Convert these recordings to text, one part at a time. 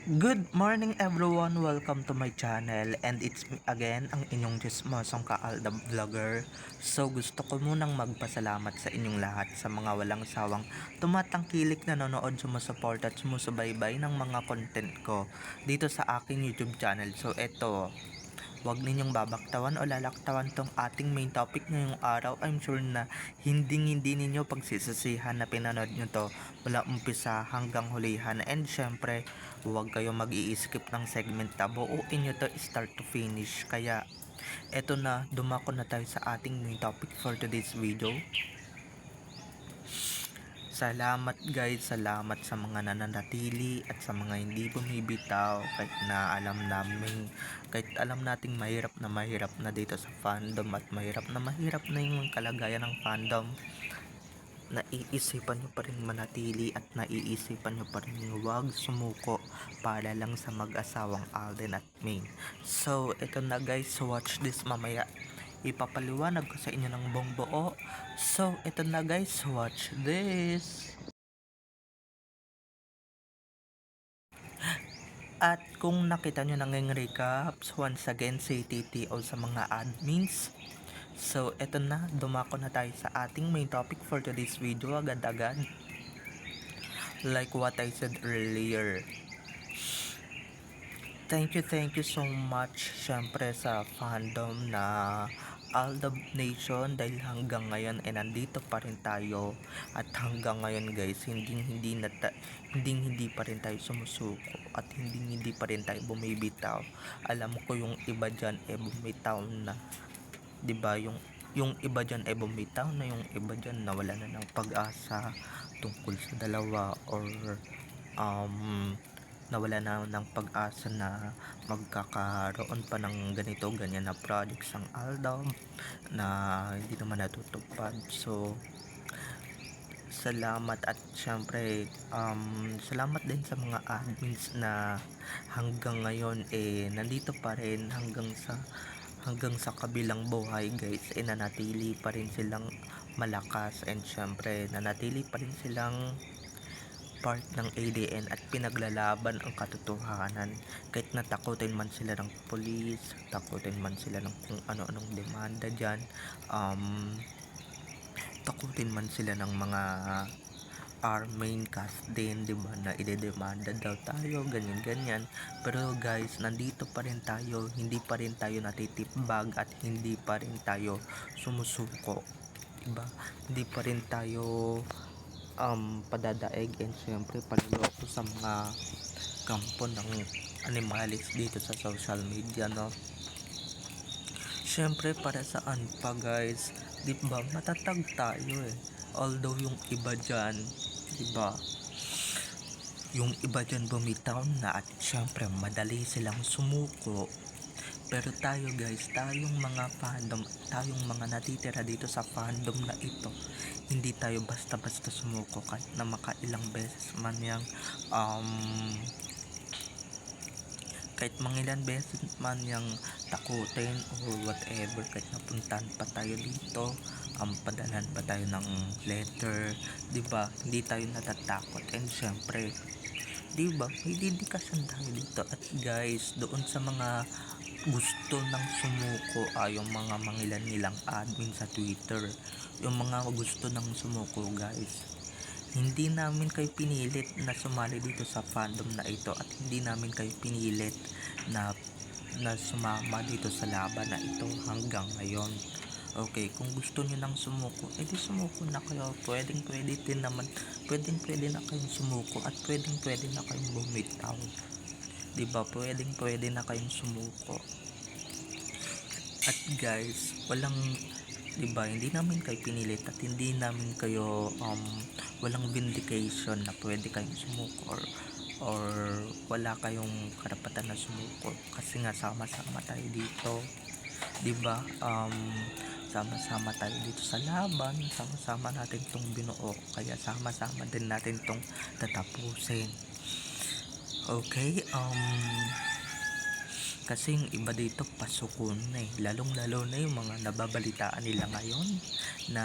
Good morning everyone! Welcome to my channel and it's me again, ang inyong Chismosong Kaalda Vlogger. So gusto ko munang magpasalamat sa inyong lahat sa mga walang sawang tumatangkilik, nanonood, sumusuport at sumusubaybay ng mga content ko dito sa aking YouTube channel. So eto, huwag ninyong babaktawan o lalaktawan tong ating main topic ngayong araw. I'm sure na hindi ninyo pagsisisihan na pinanood nyo to mula umpisa hanggang hulihan. And syempre, huwag kayo mag-i-skip ng segment, buuin nyo to start to finish. Kaya, eto na, dumako na tayo sa ating main topic for today's video. Salamat guys, salamat sa mga nananatili at sa mga hindi bumibitaw kahit alam nating mahirap na dito sa fandom at mahirap na yung kalagayan ng fandom. Naiisipan nyo pa rin manatili at naiisipan nyo pa rin huwag sumuko para lang sa mag-asawang Alden at May. So, ito na guys, watch this mamaya. Ipapaliwanag ko sa inyo ng buong buo. So, ito na guys, watch this. At kung nakita nyo nang recaps, once again, say TTO sa mga admins. So, eto na, dumako na tayo sa ating main topic for today's video agad-agad. Like what I said earlier, thank you so much syempre sa fandom na Aldab Nation, dahil hanggang ngayon ay nandito pa rin tayo at hanggang ngayon guys hindi pa rin tayo sumusuko at hindi pa rin tayo bumibitaw. Alam ko yung iba dyan ay bumitaw na, 'di ba? Yung iba dyan ay bumitaw na, yung iba dyan nawala na ng pag-asa tungkol sa dalawa, or nawala na ng pag-asa na magkakaroon pa ng ganito ganyan na projects ang Aldab na hindi naman natutupad. So salamat at syempre salamat din sa mga admins na hanggang ngayon nandito pa rin hanggang sa kabilang buhay guys, nanatili pa rin silang malakas, and syempre nanatili pa rin silang part ng ADN at pinaglalaban ang katotohanan kahit natakutin man sila ng pulis, takutin man sila ng kung ano-anong demanda dyan, takutin man sila ng mga our main cast din, diba, na idedemanda daw tayo, ganyan. Pero guys, nandito pa rin tayo, hindi pa rin tayo natitibag at hindi pa rin tayo sumusuko, diba? Hindi pa rin tayo padadaig and syempre panloloko sa mga kampo ng animalis dito sa social media, no? Syempre para saan pa guys, diba, matatag tayo although yung iba dyan, diba, yung iba dyan bumitaw na at syempre madali silang sumuko. Pero tayo guys, tayong mga fandom, tayong mga natitira dito sa fandom na ito, hindi tayo basta-basta sumuko kahit na makailang beses man yang kahit mangilan beses man yang takutin or whatever, kahit napuntahan pa tayo dito, padalhan pa tayo ng letter, diba, hindi tayo natatakot. And syempre, diba, may dedikasyon tayo dito. At guys, doon sa mga gusto ng sumuko, yung mga mangilan nilang admin sa Twitter, yung mga gusto ng sumuko guys, hindi namin kayo pinilit na sumali dito sa fandom na ito at hindi namin kayo pinilit na sumama dito sa laban na ito hanggang ngayon. Okay, kung gusto niyo nang sumuko, edi sumuko na kayo. Pwedeng na kayong sumuko at pwedeng na kayong bumitaw. Diba, pwedeng na kayong sumuko. At guys, diba, hindi namin kayo pinilit at hindi namin kayo walang vindication na pwede kayong sumuko, or wala kayong karapatan na sumuko kasi nga sama-sama tayo dito, diba, sama-sama tayo dito sa laban, sama-sama natin tong binuo, kaya sama-sama din natin tong tatapusin. Okay, kasi yung iba dito pasukon na lalong lalo na yung mga nababalitaan nila ngayon na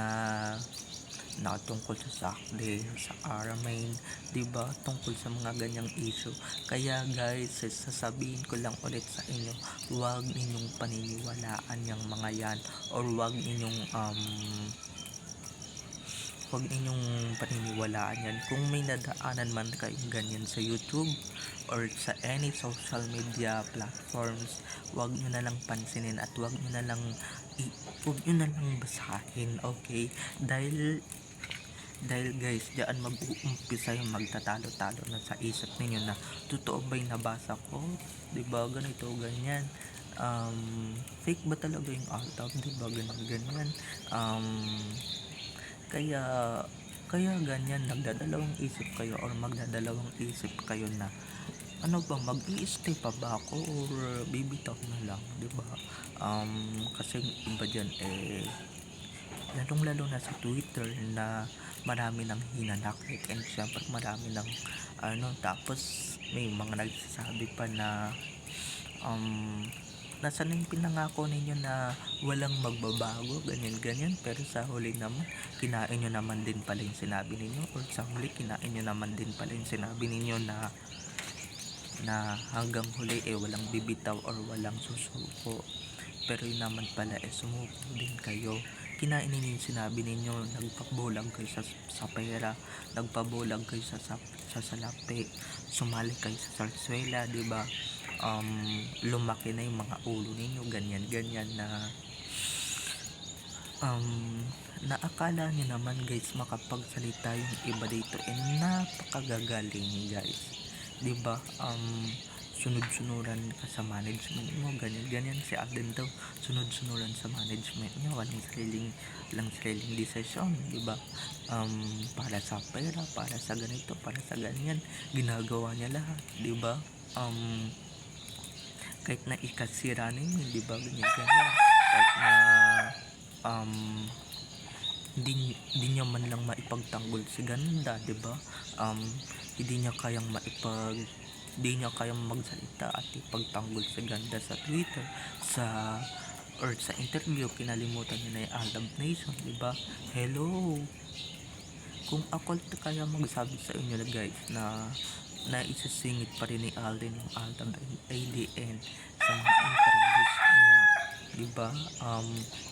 na tungkol sa Sakde, sa Aramain, 'di ba? Tungkol sa mga ganyang issue. Kaya guys, sasabihin ko lang ulit sa inyo, huwag ninyong paniniwalaan yung mga yan, or huwag ninyong paniniwalaan yan. Kung may nadaanan man kayong ganyan sa YouTube or sa any social media platforms, huwag nyo na lang pansinin at huwag nyo na lang basahin, okay? Dahil guys, diyan mag-uumpisa yung magtatalo-talo na sa isip ninyo na totoo ba yung nabasa ko? 'Di ba? Ganito, ganyan. Fake ba talaga yung altab? 'Di ba? Ganyan. Kaya ganyan, nagdadalawang isip kayo or magdadalawang isip kayo na ano ba, mag-i-stay pa ba ako or bibitaw na lang, 'di ba? Kasi iba diyan lalong-lalo na sa Twitter na marami ng hinanakit, and syempre marami ng tapos may mga nagsasabi pa na nasaan yung pinangako ninyo na walang magbabago, ganyan, pero sa huli naman kinain nyo naman din pala yung sinabi ninyo, or sa huli kinain nyo naman din pala yung sinabi ninyo na hanggang huli walang bibitaw or walang susuko, pero yun naman pala sumuko din kayo. Kinain ninyo yung sinabi ninyo, nagpabulag kayo sa pera, nagpabulag kayo sa salapi, sumali kayo sa sarsuela, di ba? Lumaki na yung mga ulo ninyo, ganyan na naakala nyo naman guys makapagsalita yung iba dito, napakagagaling guys, di ba? Sunod-sunuran ka sa management mo, ganyan si Alden daw, sunod-sunuran sa management niya, walang sariling desisyon, di ba? Para sa pera, para sa ganito, para sa ganyan, ginagawa niya lahat, di ba? Kahit na ikasira ninyo, di ba? Ganyan, kahit na hindi niya man lang maipagtanggol si ganda, di ba? Hindi niya kayang magsalita at ipagtanggol si ganda sa Twitter, or sa interview, kinalimutan niya na yung Alab Nation, di ba? Hello, kung ako kaya magsabi sa inyo na guys na isisingit pa rin ni Alden yung Alab ADN sa mga interviews niya, di ba?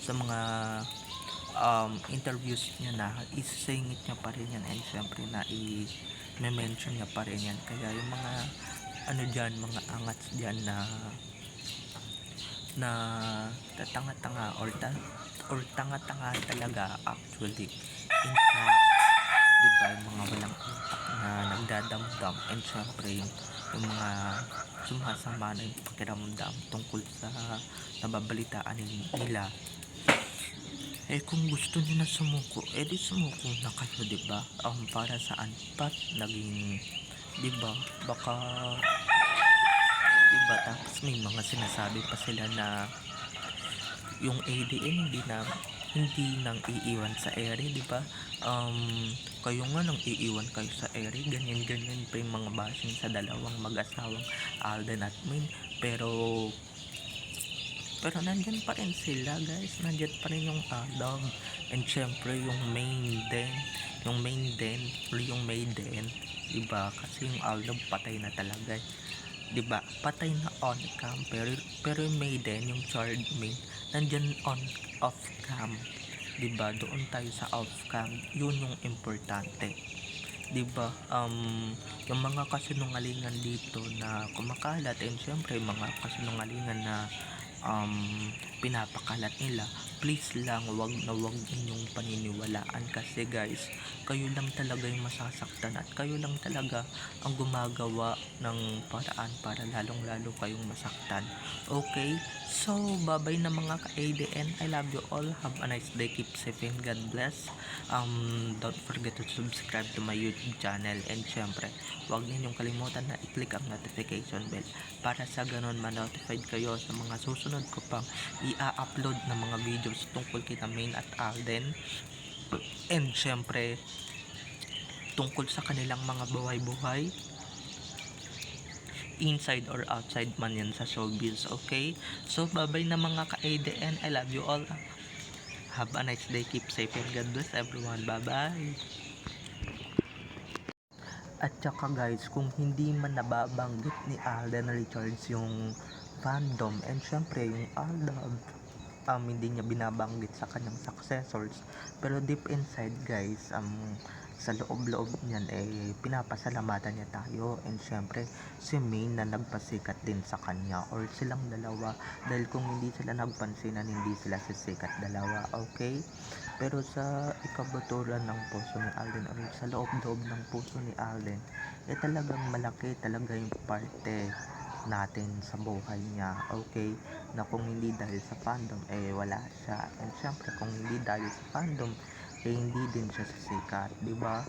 Sa mga interviews niya na isisingit niya pa rin yan, and syempre na i-mention niya pa rin yan. Kaya yung mga mga angats dyan na tatanga-tanga or tanga-tanga talaga actually, in fact, diba, yung mga walang impact na nagdadamdam, and syempre yung mga sumasama na yung pakiramdam tungkol sa nababalitaan nila. Kung gusto niyo na sumuko, di sumuko na kayo, diba? Para saan pa naging, diba, baka, diba, tapos may mga sinasabi pa sila na yung ADN hindi nang iiwan sa ere, diba? Kayo nga nang iiwan kayo sa ere, ganyan pa yung mga bashing sa dalawang mag-asawang Alden at Min, pero nandyan pa rin sila guys, nandyan pa rin yung Adam, and syempre yung maiden, diba? Kasi yung Adam patay na talaga, diba? Patay na on cam, pero yung maiden, yung third main, nandyan off cam, diba? Doon tayo sa off cam, yun yung importante, diba? Yung mga kasinungalingan dito na kumakalat, and syempre mga kasinungalingan na pinapakalat nila, please lang wag ninyong paniniwalaan, kasi guys, kayo lang talaga yung masasaktan at kayo lang talaga ang gumagawa ng paraan para lalong-lalo kayong masaktan. Okay? So, bye-bye na mga ka-ADN. I love you all. Have a nice day. Keep safe and God bless. Don't forget to subscribe to my YouTube channel, and syempre, huwag ninyong kalimutan na i-click ang notification bell para sa ganon ma-notified kayo sa mga susunod ko pang i-upload na mga videos tungkol kina Main at Alden, and syempre tungkol sa kanilang mga buhay-buhay inside or outside man yan sa showbiz. Okay? So bye bye na mga ka-ADN. I love you all. Have a nice day, keep safe and God bless everyone. Bye bye. At saka guys, kung hindi man nababanggit ni Alden Richards yung fandom, and syempre yung Aldab, hindi niya binabanggit sa kanyang successors, pero deep inside guys, sa loob-loob niyan pinapasalamatan niya tayo, and syempre si Main na nagpasikat din sa kanya, or silang dalawa, dahil kung hindi sila nagpansinan, hindi sila sisikat dalawa, okay? Pero sa ikabuturan ng puso ni Alden, or sa loob-loob ng puso ni Alden, talagang malaki talaga yung parte natin sa buhay niya, okay? Na kung hindi dahil sa fandom, wala siya. And syempre, kung hindi dahil sa fandom, hindi din siya sisikat, di ba?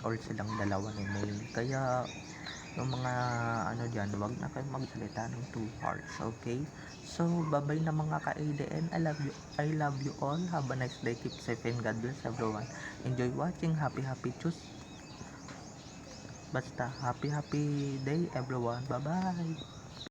Or silang dalawa ni May. Kaya, yung mga ano dyan, wag na kayong magsalita ng too harsh, okay? So, bye-bye na mga ka-ADN. I love you all. Have a nice day. Keep safe and God bless everyone. Enjoy watching. Happy choose. Basta, happy day everyone. Bye-bye.